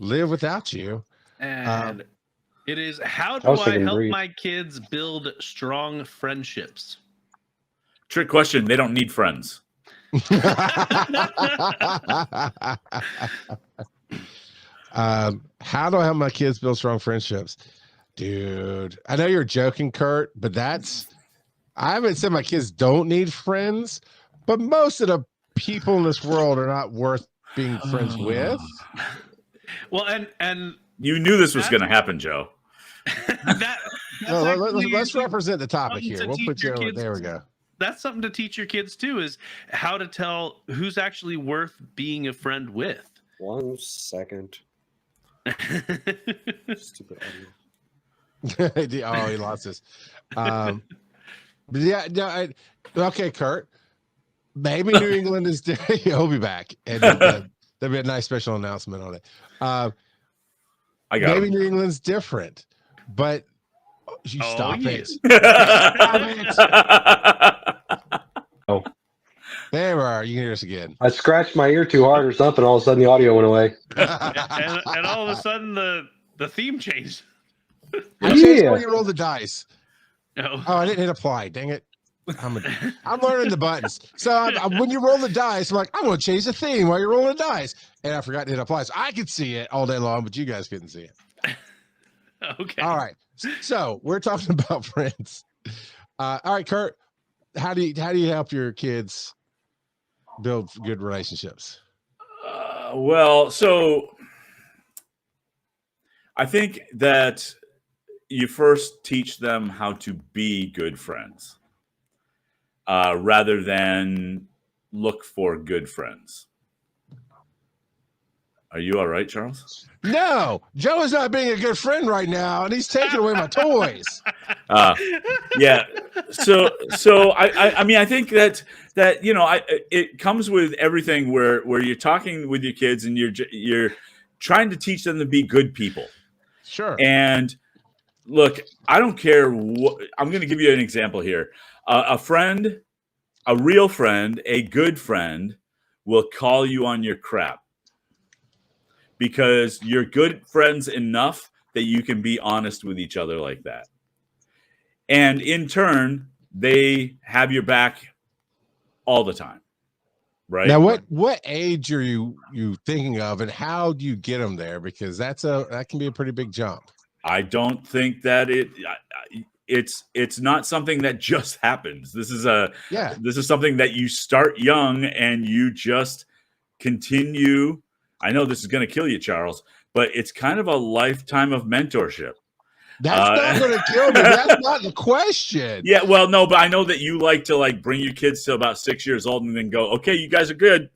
live without you. And it is, how I do was I thinking help breathe. my kids build strong friendships? Trick question. They don't need friends. How do I help my kids build strong friendships? Dude, I know you're joking, Kurt, but I haven't said my kids don't need friends, but most of the people in this world are not worth being friends with. Well, and You knew this was going to happen, Joe. Let's represent the topic here. We'll put you over. There we go. That's something to teach your kids too, is how to tell who's actually worth being a friend with. 1 second. Stupid audio. Oh, he lost this. But yeah, no, okay, Kurt. Maybe New England is. He'll be back, and there'll be a nice special announcement on it. Maybe New England's different, but you stop it. Oh, there we are. You can hear us again. I scratched my ear too hard or something. All of a sudden, the audio went away. and all of a sudden, the theme changed. I changed when you roll the dice. Oh, I didn't hit apply. Dang it. I'm learning the buttons. So when you roll the dice, I'm like, I'm going to change the theme while you're rolling the dice. And I forgot to hit apply. So I could see it all day long, but you guys couldn't see it. Okay. All right. So we're talking about friends. All right, Kurt, how do you help your kids build good relationships? Well, so I think that you first teach them how to be good friends, rather than look for good friends. Are you all right, Charles? No, Joe is not being a good friend right now, and he's taking away my toys. Yeah. So I mean, I think that it comes with everything where you're talking with your kids and you're trying to teach them to be good people. Sure. And look, I don't care what. I'm going to give you an example here. A friend, a real friend, a good friend will call you on your crap, because you're good friends enough that you can be honest with each other like that. And in turn, they have your back all the time. Right. Now, what age are you thinking of, and how do you get them there? Because that can be a pretty big jump. I don't think that it's not something that just happens. This is something that you start young and you just continue. I know this is going to kill you, Charles, but it's kind of a lifetime of mentorship. That's not going to kill me. That's not the question. Yeah, well, no, but I know that you like to bring your kids to about 6 years old and then go, okay, you guys are good.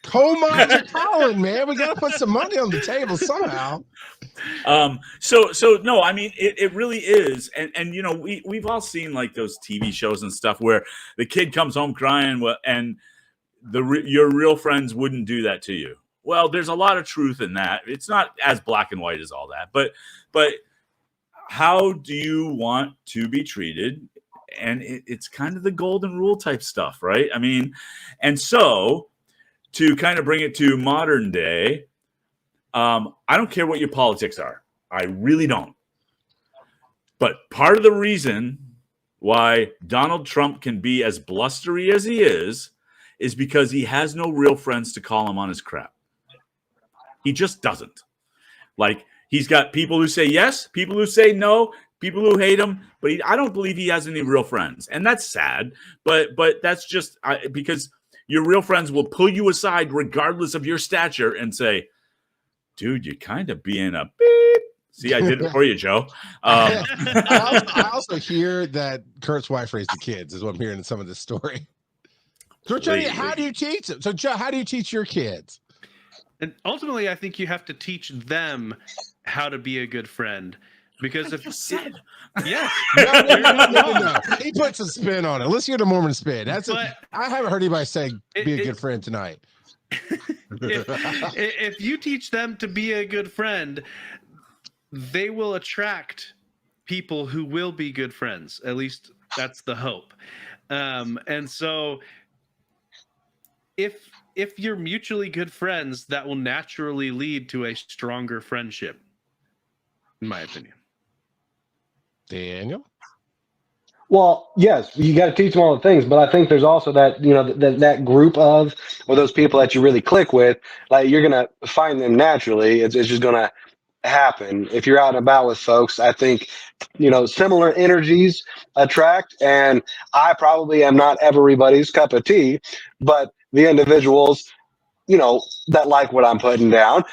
Coal mines are calling, man. We got to put some money on the table somehow. So no, I mean, it really is. And we've all seen those TV shows and stuff where the kid comes home crying and your real friends wouldn't do that to you. Well, there's a lot of truth in that. It's not as black and white as all that, but how do you want to be treated? And it's kind of the golden rule type stuff, right? I mean, and so to kind of bring it to modern day, I don't care what your politics are. I really don't. But part of the reason why Donald Trump can be as blustery as he is because he has no real friends to call him on his crap. He just doesn't. He's got people who say yes, people who say no, people who hate him, but I don't believe he has any real friends. And that's sad, but that's just because your real friends will pull you aside regardless of your stature and say, dude, you're kind of being a beep. See, I did it for you, Joe. I also hear that Kurt's wife raised the kids, is what I'm hearing in some of this story. So, how do you teach them? So, Joe, how do you teach your kids? And ultimately, I think you have to teach them how to be a good friend. Because if you said, yeah, no. He puts a spin on it. Let's hear the Mormon spin. I haven't heard anybody say be a good friend tonight. If you teach them to be a good friend, they will attract people who will be good friends. At least that's the hope. And so if if you're mutually good friends, that will naturally lead to a stronger friendship, in my opinion. Daniel? Well, yes, you got to teach them all the things, but I think there's also that, that group of, or those people that you really click with, like you're gonna find them naturally. It's just gonna happen if you're out and about with folks. I think, similar energies attract, and I probably am not everybody's cup of tea, but the individuals, that like what I'm putting down,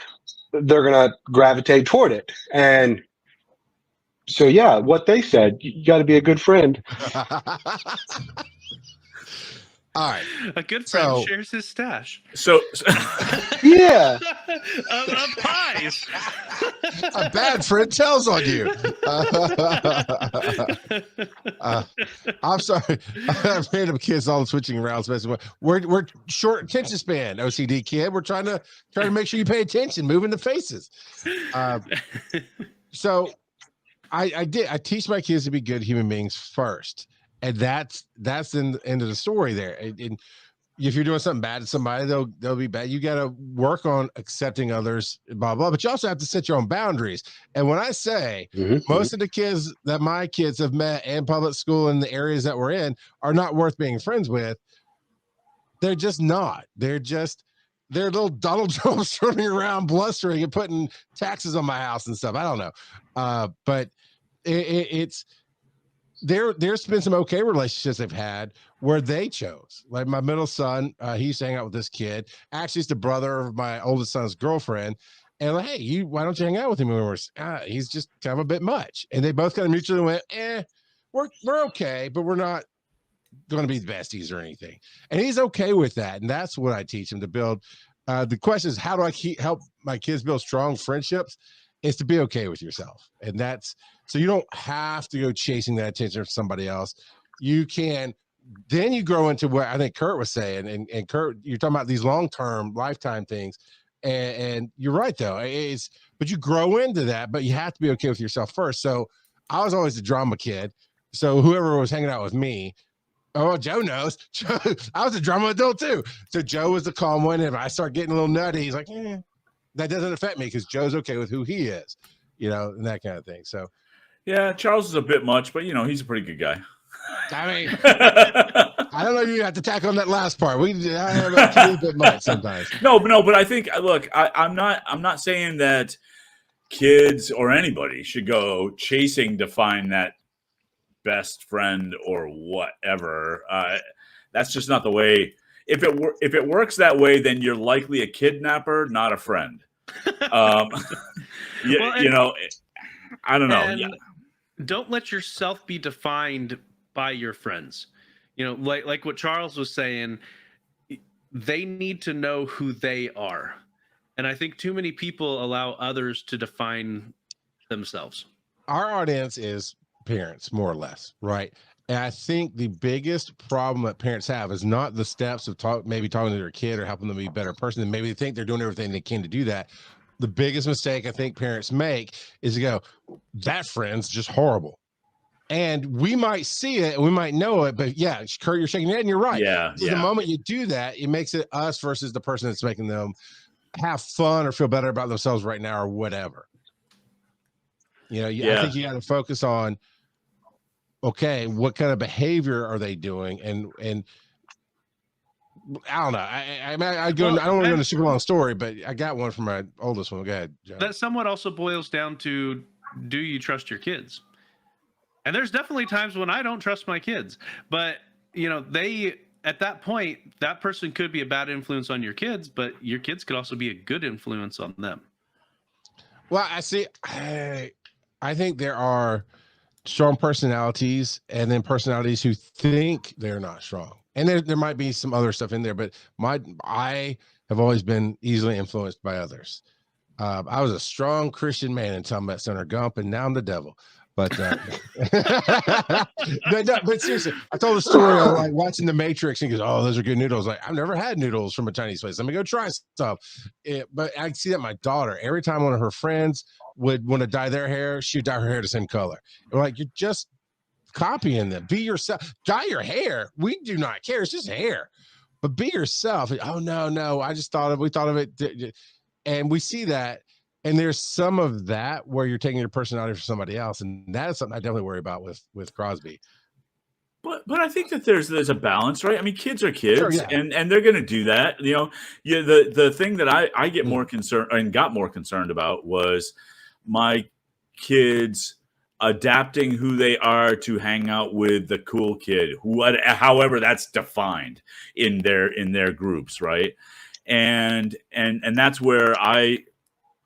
they're gonna gravitate toward it. And so, yeah, what they said, you got to be a good friend. All right. A good friend So- shares his stash So Yeah. of pies. A bad friend tells on you. I'm sorry. Random kids all switching around. We're short attention span, OCD kid. We're trying to make sure you pay attention, moving the faces. So I teach my kids to be good human beings first. And that's in the end of the story there. And if you're doing something bad to somebody, they'll be bad. You got to work on accepting others, blah, blah, but you also have to set your own boundaries. And when I say most of the kids that my kids have met in public school in the areas that we're in are not worth being friends with, they're just not. They're little Donald Trumps running around blustering and putting taxes on my house and stuff. I don't know. But it's, there's been some okay relationships they've had where they chose. Like my middle son, he used to hang out with this kid. Actually, it's the brother of my oldest son's girlfriend. And like, hey, why don't you hang out with him? And he's just kind of a bit much. And they both kind of mutually went, we're okay, but we're not going to be besties or anything. And he's okay with that. And that's what I teach him to build. The question is, how do I help my kids build strong friendships? Is to be okay with yourself. And that's, so you don't have to go chasing that attention from somebody else. You can, then you grow into what I think Kurt was saying. And Kurt, you're talking about these long-term lifetime things. And you're right though. But you grow into that, but you have to be okay with yourself first. So I was always the drama kid. So whoever was hanging out with me, oh, Joe knows. I was a drama adult too. So Joe was the calm one. And if I start getting a little nutty, he's like, that doesn't affect me because Joe's okay with who he is, and that kind of thing. So, yeah, Charles is a bit much, but he's a pretty good guy. I mean, I don't know if you have to tack on that last part. I have a bit much sometimes. No, but I think, look, I'm not saying that kids or anybody should go chasing to find that best friend or whatever. That's just not the way. If it works that way, then you're likely a kidnapper, not a friend. I don't know. And don't let yourself be defined by your friends. Like what Charles was saying, they need to know who they are. And I think too many people allow others to define themselves. Our audience is parents, more or less, right? And I think the biggest problem that parents have is not the steps of maybe talking to their kid or helping them be a better person. And maybe they think they're doing everything they can to do that. The biggest mistake I think parents make is to go, that friend's just horrible. And we might see it, and we might know it, but yeah, Kurt, you're shaking your head and you're right. Yeah. The moment you do that, it makes it us versus the person that's making them have fun or feel better about themselves right now or whatever. I think you got to focus on, okay, what kind of behavior are they doing? And I don't know. I don't want to go into a super long story, but I got one from my oldest one. Go ahead, John. That somewhat also boils down to, do you trust your kids? And there's definitely times when I don't trust my kids, but they, at that point, that person could be a bad influence on your kids, but your kids could also be a good influence on them. Well, I see. I think there are strong personalities and then personalities who think they're not strong. And there might be some other stuff in there, but I have always been easily influenced by others. I was a strong Christian man until I met Stoner Gump, and now I'm the devil. But but seriously, I told a story of like watching The Matrix, and he goes, "Oh, those are good noodles." Like, I've never had noodles from a Chinese place. Let me go try stuff. But I see that my daughter, every time one of her friends would want to dye their hair, she'd dye her hair the same color. And like, you're just copying them. Be yourself. Dye your hair. We do not care. It's just hair. but be yourself. Oh no, we thought of it, and we see that. And there's some of that where you're taking your personality for somebody else, and that is something I definitely worry about with Crosby. But I think that there's a balance, right? I mean, kids are kids, Sure, yeah. and they're going to do that. You know, yeah. The thing that I get more concerned and got more concerned about was my kids adapting who they are to hang out with the cool kid, however that's defined in their groups, right? And that's where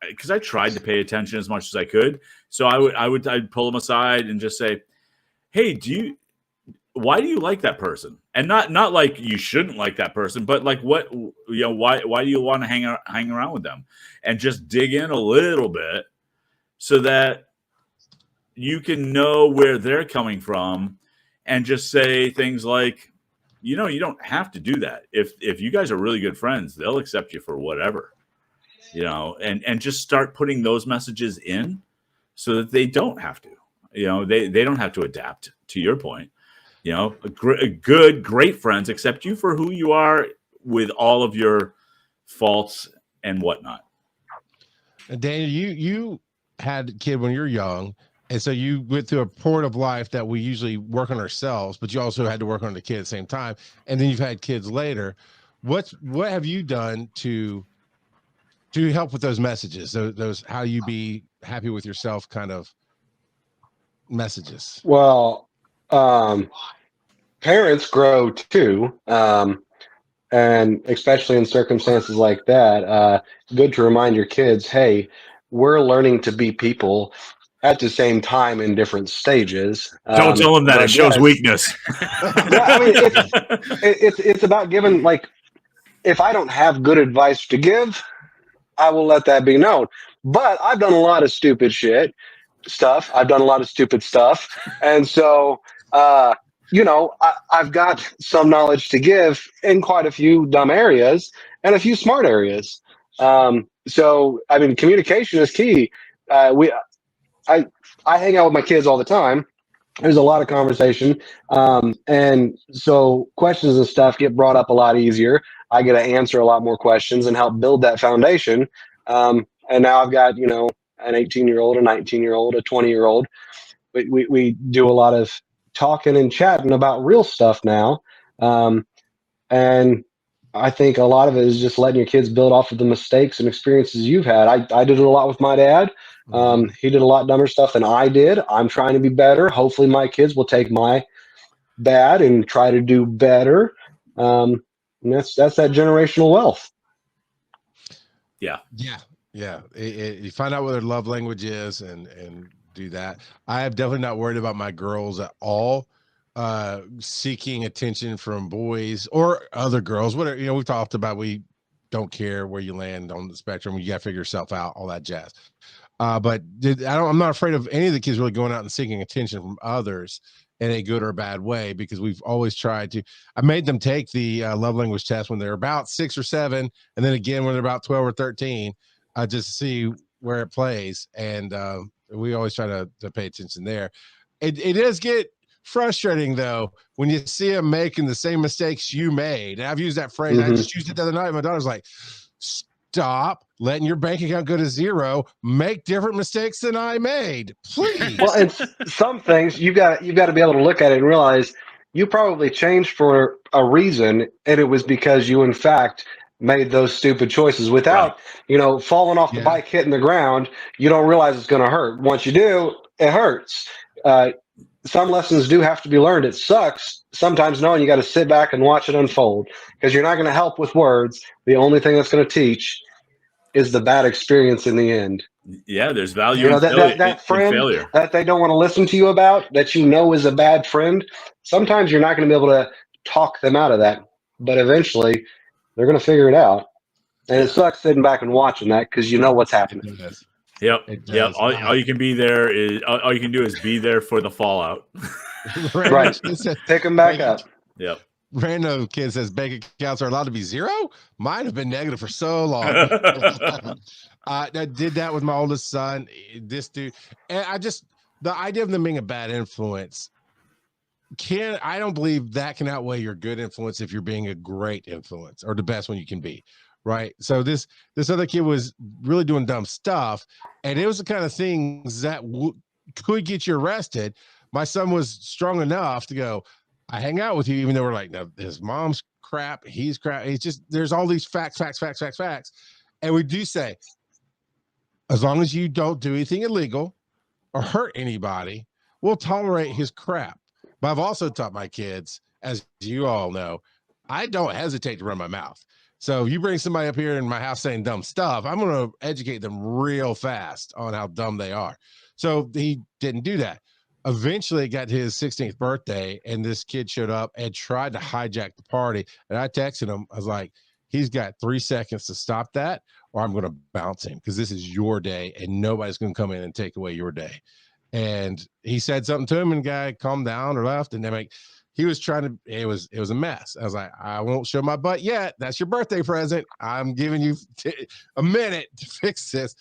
because I tried to pay attention as much as I could. So I'd pull them aside and just say, "Hey, why do you like that person?" And not like you shouldn't like that person, but like why do you want to hang around with them? And just dig in a little bit so that you can know where they're coming from, and just say things like, you don't have to do that. If you guys are really good friends, they'll accept you for whatever. And just start putting those messages in so that they don't have to, they don't have to adapt, to your point. Great friends accept you for who you are with all of your faults and whatnot. And Daniel, you had a kid when you're young, and so you went through a point of life that we usually work on ourselves, but you also had to work on the kid at the same time. And then you've had kids later. What have you done to help with those messages, those how you be happy with yourself kind of messages? Well, parents grow too, and especially in circumstances like that, good to remind your kids, hey, we're learning to be people at the same time in different stages. Don't tell them that. It shows weakness. Yeah, I mean, it's about giving, like, if I don't have good advice to give, I will let that be known. But I've done a lot of stupid stuff. I've done a lot of stupid stuff. And so, I've got some knowledge to give in quite a few dumb areas and a few smart areas. So, I mean, communication is key. I hang out with my kids all the time. There's a lot of conversation. And so questions and stuff get brought up a lot easier. I get to answer a lot more questions and help build that foundation. And now I've got, an 18-year-old, a 19-year-old, a 20-year-old. We do a lot of talking and chatting about real stuff now. And I think a lot of it is just letting your kids build off of the mistakes and experiences you've had. I did it a lot with my dad. He did a lot dumber stuff than I did. I'm trying to be better. Hopefully my kids will take my bad and try to do better. And that's that generational wealth. Yeah. You find out what their love language is and do that. I am definitely not worried about my girls at all seeking attention from boys or other girls, whatever. We've talked about, we don't care where you land on the spectrum. You got to figure yourself out, all that jazz. But I'm not afraid of any of the kids really going out and seeking attention from others in a good or bad way, because we've always tried to. I made them take the love language test when they're about 6 or 7, and then again when they're about 12 or 13, just to see where it plays. And we always try to pay attention there. It does get frustrating though when you see them making the same mistakes you made. And I've used that phrase. I just used it the other night. My daughter's like, stop letting your bank account go to zero. Make different mistakes than I made, please. Well, and some things you've got to be able to look at it and realize you probably changed for a reason, and it was because you in fact made those stupid choices without falling off the bike, hitting the ground. You don't realize it's going to hurt. Once you do, it hurts. Some lessons do have to be learned. It sucks sometimes knowing you got to sit back and watch it unfold, because you're not going to help with words. The only thing that's going to teach is the bad experience in the end. Yeah, there's value in that friend in failure that they don't want to listen to you about, that is a bad friend. Sometimes you're not going to be able to talk them out of that, but eventually they're going to figure it out. And it sucks sitting back and watching that, because you know what's happening. Yep. All you can do is be there for the fallout. Right. Pick them back up. Yep. Random kid says bank accounts are allowed to be zero. Mine have been negative for so long. I did that with my oldest son. This dude, and the idea of them being a bad influence I don't believe that can outweigh your good influence if you're being a great influence or the best one you can be. Right. So this other kid was really doing dumb stuff, and it was the kind of things that could get you arrested. My son was strong enough to go, I hang out with you, even though we're like, no, his mom's crap, he's crap. It's just, there's all these facts. And we do say, as long as you don't do anything illegal or hurt anybody, we'll tolerate his crap. But I've also taught my kids, as you all know, I don't hesitate to run my mouth. So if you bring somebody up here in my house saying dumb stuff, I'm going to educate them real fast on how dumb they are. So he didn't do that. Eventually it got his 16th birthday, and this kid showed up and tried to hijack the party. And I texted him, I was like, he's got 3 seconds to stop that, or I'm going to bounce him, because this is your day and nobody's going to come in and take away your day. And he said something to him, and the guy calmed down or left. And then like, he was trying to, it was a mess. I was like, I won't show my butt yet. That's your birthday present. I'm giving you a minute to fix this.